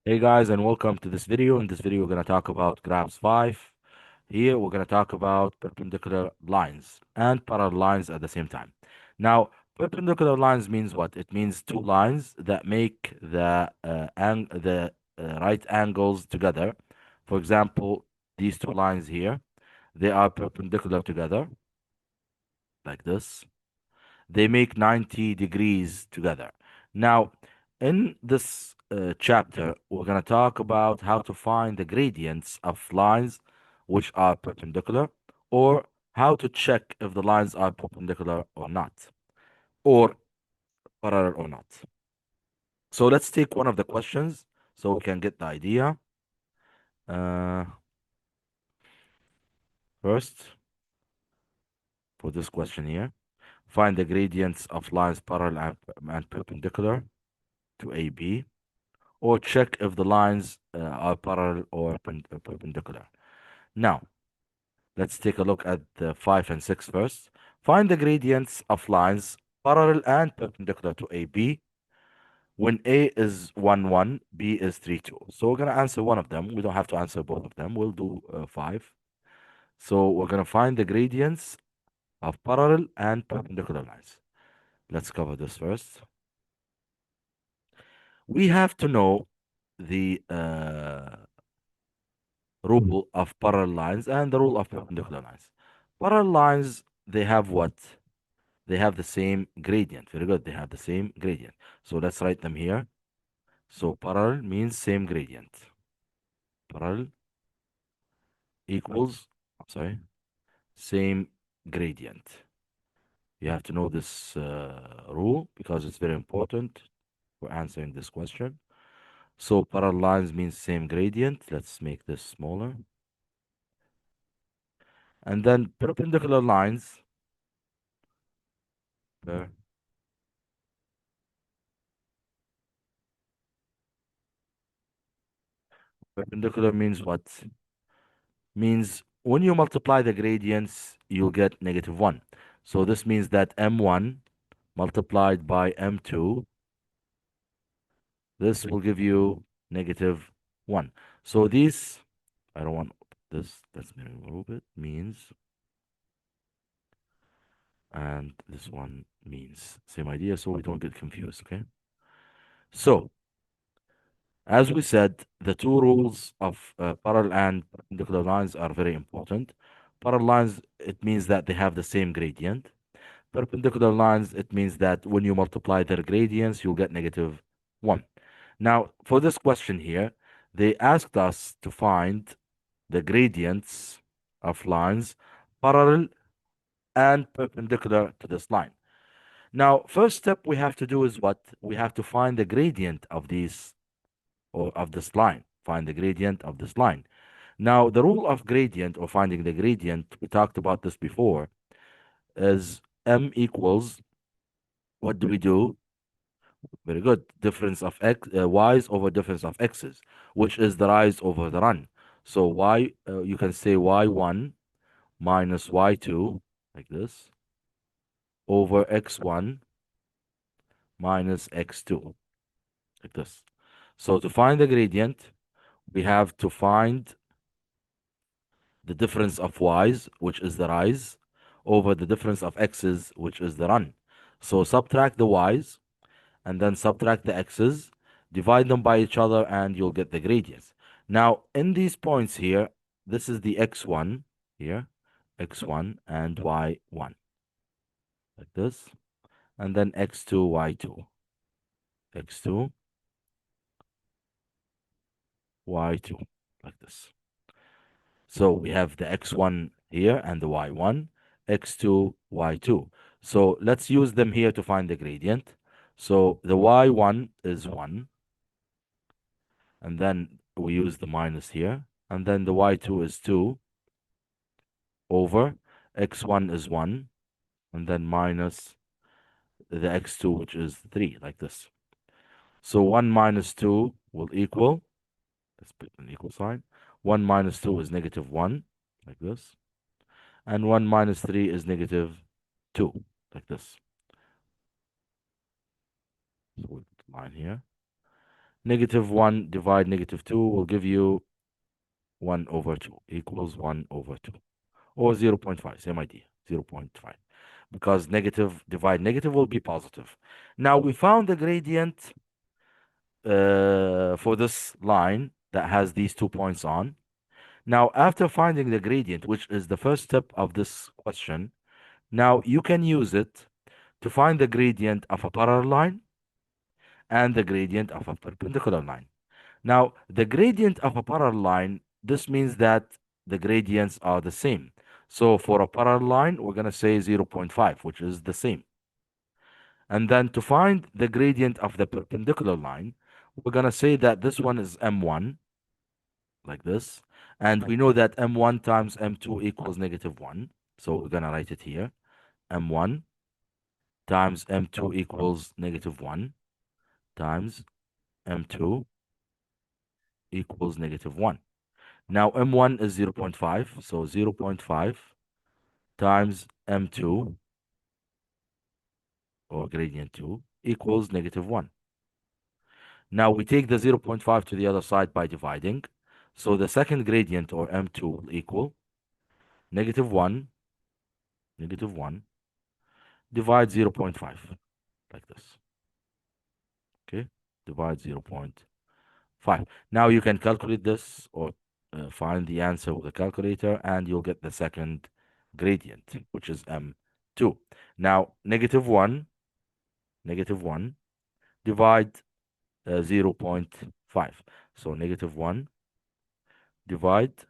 Hey guys, and welcome to this video. In this video, we're going to talk about graphs 5. Here, we're going to talk about perpendicular lines and parallel lines at the same time. Now, perpendicular lines means what? It means two lines that make the right angles together. For example, these two lines here, they are perpendicular together, like this. They make 90 degrees together. Now, in this chapter, we're going to talk about how to find the gradients of lines which are perpendicular, or how to check if the lines are perpendicular or not, or parallel or not. So let's take one of the questions so we can get the idea. Uh, First, for this question here, find the gradients of lines parallel and perpendicular to AB, or check if the lines are parallel or perpendicular. Now, let's take a look at the 5 and 6 first. Find the gradients of lines parallel and perpendicular to AB when A is 1, 1, B is 3, 2. So we're going to answer one of them. We don't have to answer both of them. We'll do 5. So we're going to find the gradients of parallel and perpendicular lines. Let's cover this first. We have to know the rule of parallel lines and the rule of perpendicular lines. Parallel lines, they have what? They have the same gradient. Very good. They have the same gradient. So let's write them here. So parallel means same gradient. Parallel equals, sorry, same gradient. You have to know this rule because it's very important for answering this question. So parallel lines means same gradient. Let's make this smaller. And then perpendicular lines, perpendicular means what? Means when you multiply the gradients, you'll get -1. So this means that M1 multiplied by M2, this will give you -1. So these, I don't want this, let's remove it, means, and this one means. Same idea, so we don't get confused, okay? So, as we said, the two rules of parallel and perpendicular lines are very important. Parallel lines, it means that they have the same gradient. Perpendicular lines, it means that when you multiply their gradients, you'll get -1. Now, for this question here, they asked us to find the gradients of lines parallel and perpendicular to this line. Now, first step we have to do is what? We have to find the gradient of these, or of this line. Find the gradient of this line. Now, the rule of gradient, or finding the gradient, we talked about this before, is M equals, what do we do? Very good. Difference of y's over difference of x's, which is the rise over the run. So you can say y1 minus y2, like this, over x1 minus x2, like this. So to find the gradient, we have to find the difference of y's, which is the rise, over the difference of x's, which is the run. So subtract the y's, and then subtract the x's, divide them by each other, and you'll get the gradients. Now, in these points here, this is the x1 here, x1 and y1, like this, and then x2, y2, x2, y2, like this. So we have the x1 here and the y1, x2, y2. So let's use them here to find the gradient. So the y1 is 1, and then we use the minus here, and then the y2 is 2 over x1 is 1, and then minus the x2, which is 3, like this. So 1 minus 2 will equal, let's put an equal sign, 1 minus 2 is -1, like this, and 1 minus 3 is -2, like this. So we'll put the line here. Negative 1 divide negative 2 will give you 1 over 2 equals 1 over 2. Or 0.5, same idea, 0.5. Because negative divide negative will be positive. Now we found the gradient for this line that has these 2 points on. Now, after finding the gradient, which is the first step of this question, now you can use it to find the gradient of a parallel line and the gradient of a perpendicular line. Now, the gradient of a parallel line, this means that the gradients are the same. So for a parallel line, we're going to say 0.5, which is the same. And then to find the gradient of the perpendicular line, we're going to say that this one is m1, like this. And we know that m1 times m2 equals negative 1. So we're going to write it here. m1 times m2 equals negative 1 times m2 equals negative 1. Now m1 is 0.5, so 0.5 times m2, or gradient 2, equals negative 1. Now we take the 0.5 to the other side by dividing. So the second gradient, or m2, will equal negative 1, negative 1, divide 0.5, like this. Okay, divide 0.5. Now you can calculate this, or find the answer with a calculator, and you'll get the second gradient, which is m2. Now negative 1, negative 1, divide 0.5. So negative 1 divide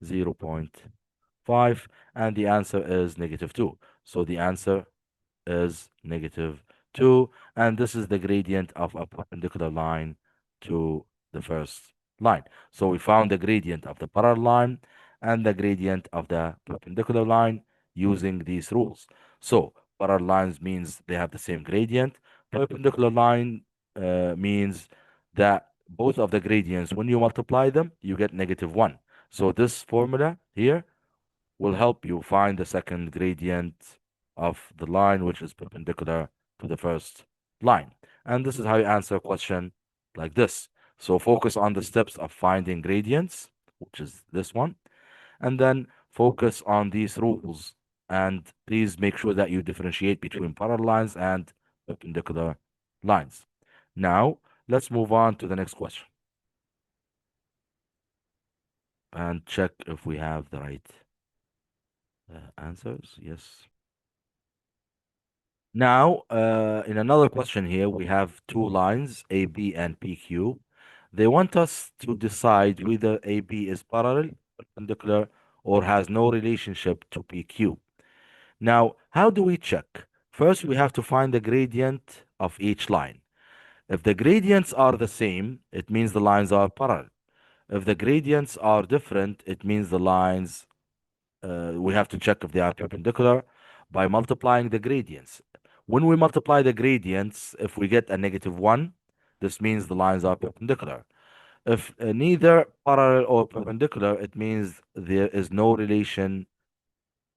0.5, and the answer is negative 2. So the answer is negative 2, and this is the gradient of a perpendicular line to the first line. So we found the gradient of the parallel line and the gradient of the perpendicular line using these rules. So parallel lines means they have the same gradient. Perpendicular line means that both of the gradients, when you multiply them, you get negative 1. So this formula here will help you find the second gradient of the line which is perpendicular to the first line. And this is how you answer a question like this. So focus on the steps of finding gradients, which is this one, and then focus on these rules. And please make sure that you differentiate between parallel lines and perpendicular lines. Now, let's move on to the next question and check if we have the right answers. Yes. Now, in another question here, we have two lines, AB and PQ. They want us to decide whether AB is parallel, perpendicular, or has no relationship to PQ. Now, how do we check? First, we have to find the gradient of each line. If the gradients are the same, it means the lines are parallel. If the gradients are different, it means the lines, we have to check if they are perpendicular by multiplying the gradients. When we multiply the gradients, if we get a negative 1, this means the lines are perpendicular. If neither parallel or perpendicular, it means there is no relation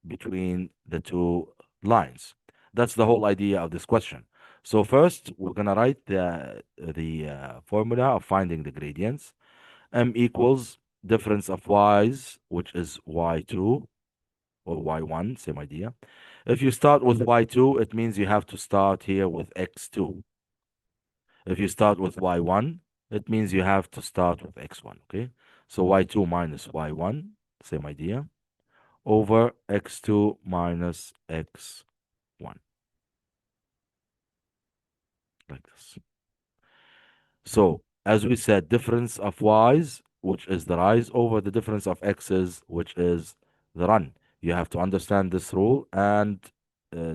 between the two lines. That's the whole idea of this question. So first, we're going to write the formula of finding the gradients. M equals difference of y's, which is y2, or y1, same idea. If you start with y2, it means you have to start here with x2. If you start with y1, it means you have to start with x1, okay? So y2 minus y1, same idea, over x2 minus x1, like this. So, as we said, difference of y's, which is the rise, over the difference of x's, which is the run. You have to understand this rule and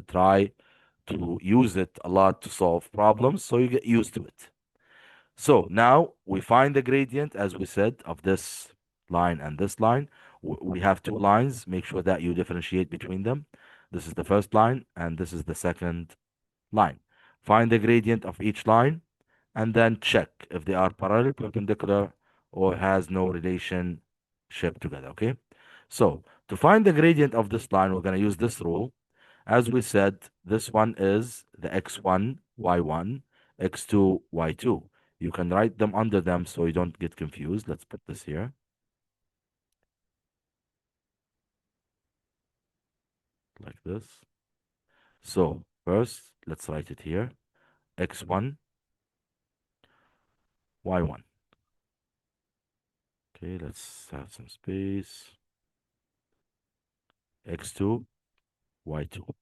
try to use it a lot to solve problems so you get used to it. So now we find the gradient, as we said, of this line and this line. We have two lines. Make sure that you differentiate between them. This is the first line and this is the second line. Find the gradient of each line and then check if they are parallel, perpendicular, or has no relationship together, okay? So to find the gradient of this line, we're going to use this rule. As we said, this one is the x1, y1, x2, y2. You can write them under them so you don't get confused. Let's put this here like this. So first, let's write it here. X1, Y1. Okay, let's have some space. X2, Y2.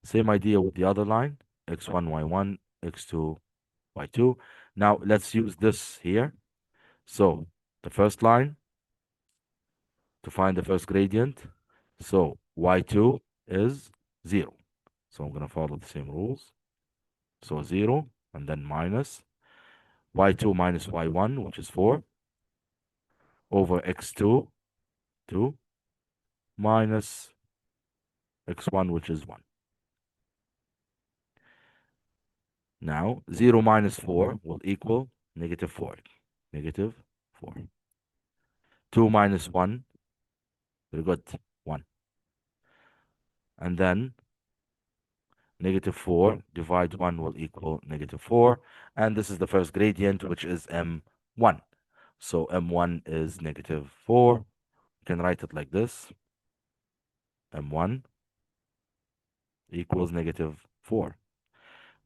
Same idea with the other line. X1, Y1, X2, Y2. Now let's use this here. So the first line to find the first gradient. So Y2 is 0. So I'm going to follow the same rules. So 0 and then minus Y2 minus Y1, which is 4, over X2, 2, minus X1, which is 1. Now 0 minus 4 will equal negative 4. Negative 4. 2 minus 1, very good, 1. And then negative 4 divide 1 will equal negative 4. And this is the first gradient, which is M1. So M1 is negative 4. You can write it like this. M1 equals negative 4.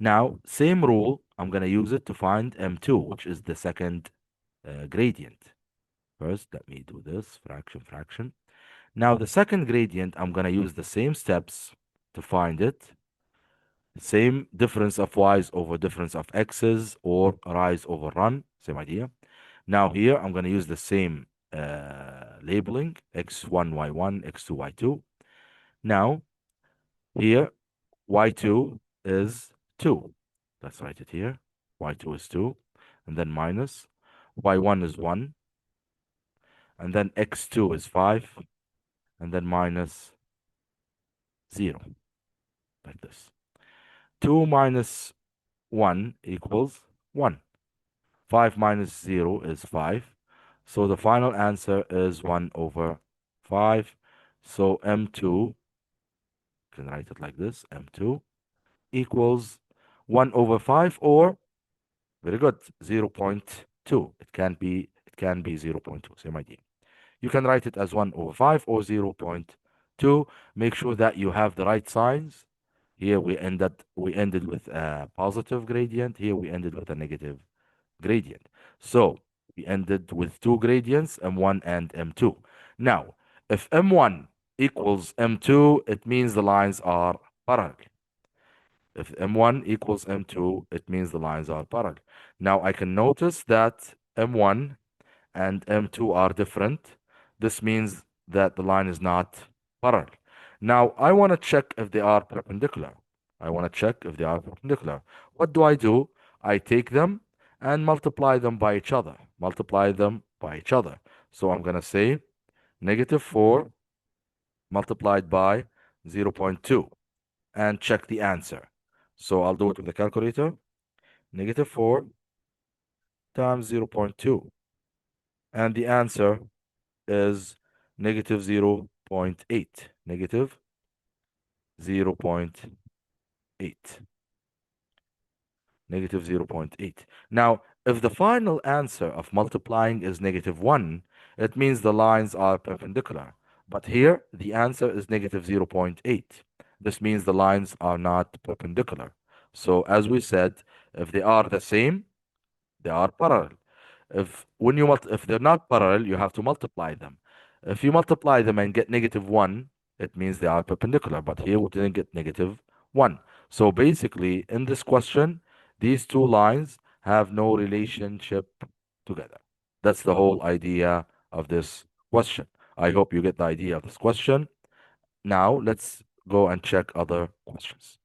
Now, same rule, I'm going to use it to find M2, which is the second gradient. First, let me do this, fraction, fraction. Now, the second gradient, I'm going to use the same steps to find it. Same difference of y's over difference of x's, or rise over run, same idea. Now here, I'm going to use the same labeling, x1, y1, x2, y2. Now, here, y2 is 2. Let's write it here. Y2 is 2. And then minus. Y1 is 1. And then x2 is 5. And then minus 0. Like this. 2 minus 1 equals 1. 5 minus 0 is 5. So the final answer is 1 over 5. So M2, can write it like this, M2 equals 1 over 5, or very good, 0.2. It can be 0.2, same idea. You can write it as 1 over 5 or 0.2. Make sure that you have the right signs. Here we ended with a positive gradient. Here we ended with a negative gradient. So we ended with two gradients, M1 and M2. Now, if M1 equals M2, it means the lines are parallel. If M1 equals M2, it means the lines are parallel. Now I can notice that M1 and M2 are different. This means that the line is not parallel. Now I want to check if they are perpendicular. I want to check if they are perpendicular. What do? I take them and multiply them by each other. Multiply them by each other. So I'm going to say negative 4 multiplied by 0.2 and check the answer. So I'll do it with the calculator. Negative 4 times 0.2. And the answer is negative 0.8. Negative 0.8. Negative 0.8. Now, if the final answer of multiplying is negative 1, it means the lines are perpendicular. But here, the answer is negative 0.8. This means the lines are not perpendicular. So, as we said, if they are the same, they are parallel. If they're not parallel, you have to multiply them. If you multiply them and get negative 1, it means they are perpendicular. But here we didn't get negative 1. So basically, in this question, these two lines have no relationship together. That's the whole idea of this question. I hope you get the idea of this question. Now, let's go and check other questions.